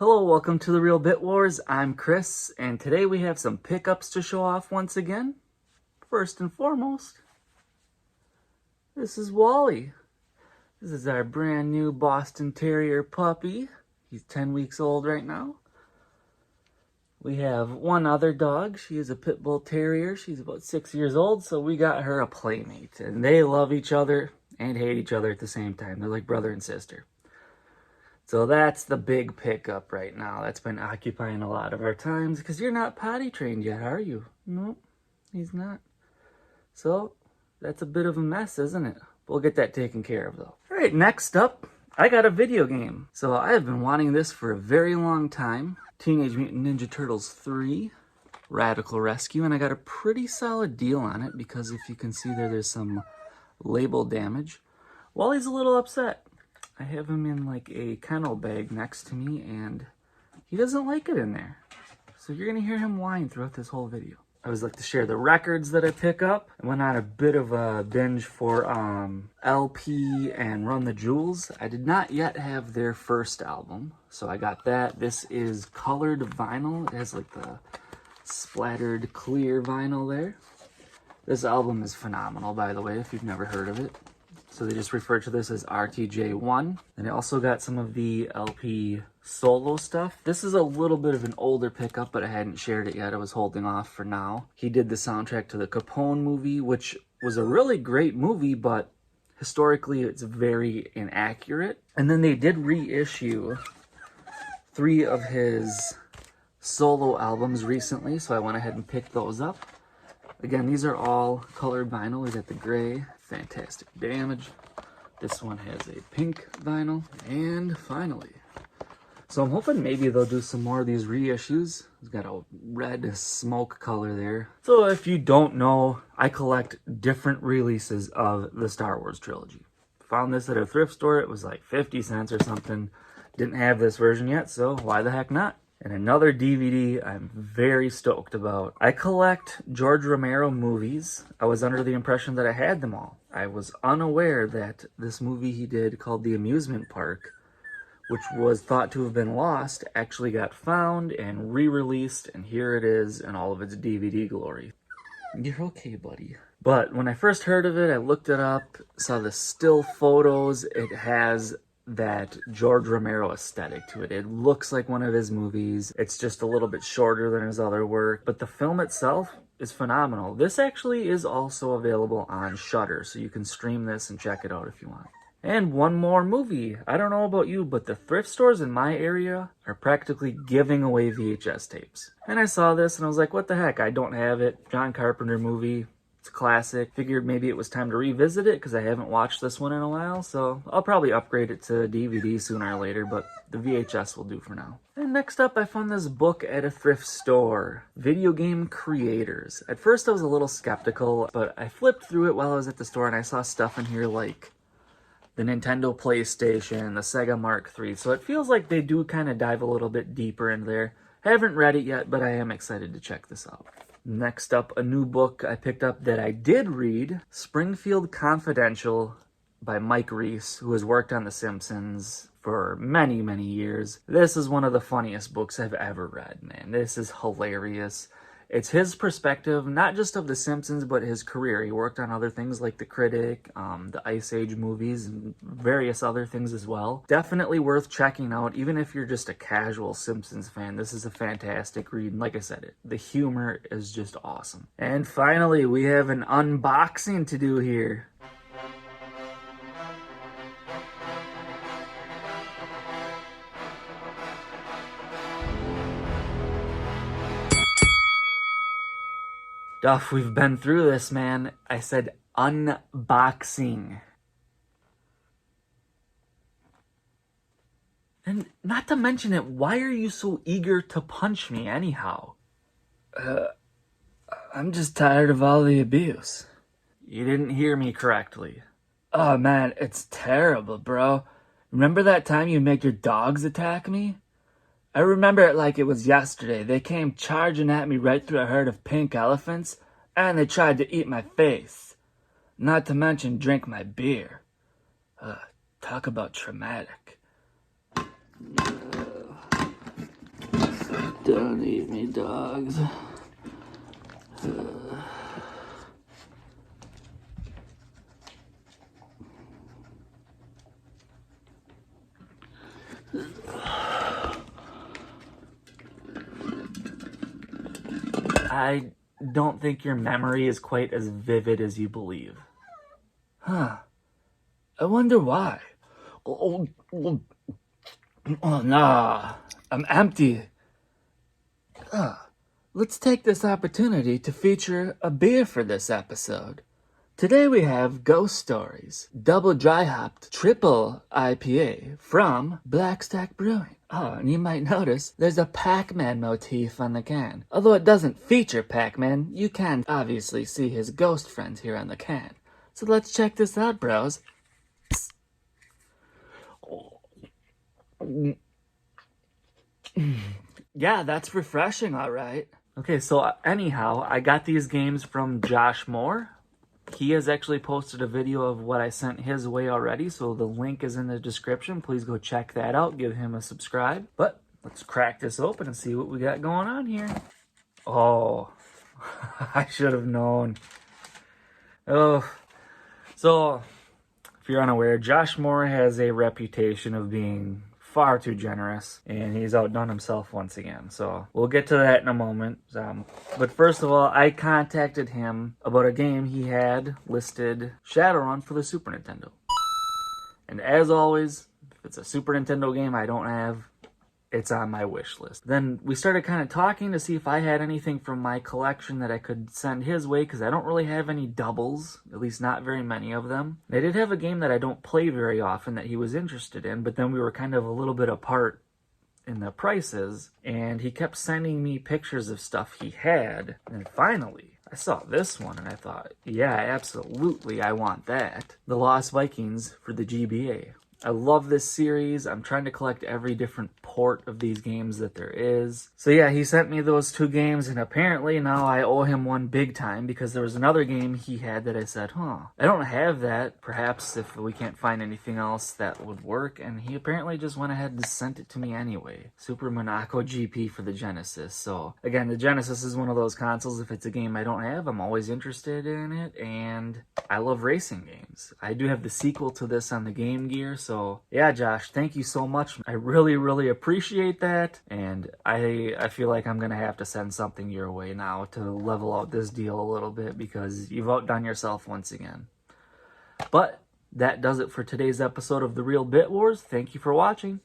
Hello, welcome to the Real Bit Wars. I'm Chris, and today we have some pickups to show off once again. First and foremost, this is Wally. This is our brand new Boston Terrier puppy. He's 10 weeks old right now. We have one other dog. She is a Pit Bull Terrier. She's about 6 years old, so we got her a playmate. And they love each other and hate each other at the same time. They're like brother and sister. So that's the big pickup right now. That's been occupying a lot of our times because you're not potty trained yet, are you? Nope, he's not. So that's a bit of a mess, isn't it? We'll get that taken care of though. All right, next up, I got a video game. So I have been wanting this for a very long time. Teenage Mutant Ninja Turtles 3, Radical Rescue, and I got a pretty solid deal on it because if you can see there's some label damage. Wally's a little upset. I have him in like a kennel bag next to me and he doesn't like it in there. So you're gonna hear him whine throughout this whole video. I always like to share the records that I pick up. I went on a bit of a binge for LP and Run the Jewels. I did not yet have their first album, so I got that. This is colored vinyl. It has like the splattered clear vinyl there. This album is phenomenal, by the way, if you've never heard of it. So they just refer to this as RTJ1. And I also got some of the LP solo stuff. This is a little bit of an older pickup, but I hadn't shared it yet. I was holding off for now. He did the soundtrack to the Capone movie, which was a really great movie, but historically it's very inaccurate. And then they did reissue 3 of his solo albums recently, so I went ahead and picked those up. Again, these are all colored vinyl. We got the gray, fantastic damage. This one has a pink vinyl. And finally, so I'm hoping maybe they'll do some more of these reissues. It's got a red smoke color there. So if you don't know, I collect different releases of the Star Wars trilogy. Found this at a thrift store. It was like 50 cents or something. Didn't have this version yet, so why the heck not? And another DVD I'm very stoked about. I collect George Romero movies. I was under the impression that I had them all. I was unaware that this movie he did called The Amusement Park, which was thought to have been lost, actually got found and re-released, and here it is in all of its DVD glory. You're okay, buddy. But when I first heard of it, I looked it up, saw the still photos. It has that George Romero aesthetic to it. It looks like one of his movies. It's just a little bit shorter than his other work, but the film itself is phenomenal. This actually is also available on Shudder, so you can stream this and check it out if you want. And one more movie. I don't know about you, but the thrift stores in my area are practically giving away VHS tapes. And I saw this and I was like, what the heck? I don't have it. John Carpenter movie. It's a classic. Figured maybe it was time to revisit it because I haven't watched this one in a while, so I'll probably upgrade it to DVD sooner or later, but the VHS will do for now. And next up, I found this book at a thrift store, Video Game Creators. At first I was a little skeptical, but I flipped through it while I was at the store and I saw stuff in here like the Nintendo PlayStation, the Sega Mark III, so it feels like they do kind of dive a little bit deeper in there. Haven't read it yet, but I am excited to check this out. Next up, a new book I picked up that I did read, Springfield Confidential by Mike Reese, who has worked on The Simpsons for many, many years. This is one of the funniest books I've ever read, man. This is hilarious. It's his perspective, not just of The Simpsons, but his career. He worked on other things like The Critic, the Ice Age movies, and various other things as well. Definitely worth checking out, even if you're just a casual Simpsons fan. This is a fantastic read. And like I said, the humor is just awesome. And finally, we have an unboxing to do here. Duff, we've been through this, man. I said unboxing. And not to mention it, why are you so eager to punch me anyhow? I'm just tired of all the abuse. You didn't hear me correctly. Oh man, it's terrible, bro. Remember that time you made your dogs attack me? I remember it like it was yesterday. They came charging at me right through a herd of pink elephants, and they tried to eat my face. Not to mention drink my beer. Talk about traumatic. Don't eat me, dogs. I don't think your memory is quite as vivid as you believe. Huh. I wonder why. Oh, nah. I'm empty. Let's take this opportunity to feature a beer for this episode. Today we have Ghost Stories, double dry hopped triple IPA from Blackstack Brewing. Oh, and you might notice there's a Pac-Man motif on the can. Although it doesn't feature Pac-Man, you can obviously see his ghost friends here on the can. So let's check this out, bros. Yeah, that's refreshing, all right. Okay, so anyhow, I got these games from Josh Moore. He has actually posted a video of what I sent his way already, so the link is in the description. Please go check that out. Give him a subscribe. But let's crack this open and see what we got going on here. Oh, I should have known. Oh, so if you're unaware, Josh Moore has a reputation of being far too generous, and he's outdone himself once again. So we'll get to that in a moment. But first of all, I contacted him about a game he had listed Shadowrun for the Super Nintendo. And as always, if it's a Super Nintendo game I don't have, it's on my wish list. Then we started kind of talking to see if I had anything from my collection that I could send his way, because I don't really have any doubles, at least not very many of them. I did have a game that I don't play very often that he was interested in, but then we were kind of a little bit apart in the prices, and he kept sending me pictures of stuff he had, and finally I saw this one and I thought, yeah, absolutely, I want that. The Lost Vikings for the GBA. I love this series. I'm trying to collect every different port of these games that there is. So yeah, he sent me those two games, and apparently now I owe him one big time, because there was another game he had that I said, I don't have that. Perhaps if we can't find anything else that would work. And he apparently just went ahead and sent it to me anyway. Super Monaco GP for the Genesis. So again, the Genesis is one of those consoles, if it's a game I don't have, I'm always interested in it, and I love racing games. I do have the sequel to this on the Game Gear, so yeah, Josh, thank you so much. I really, really appreciate that, and I feel like I'm gonna have to send something your way now to level out this deal a little bit, because you've outdone yourself once again. But that does it for today's episode of The Real Bit Wars. Thank you for watching.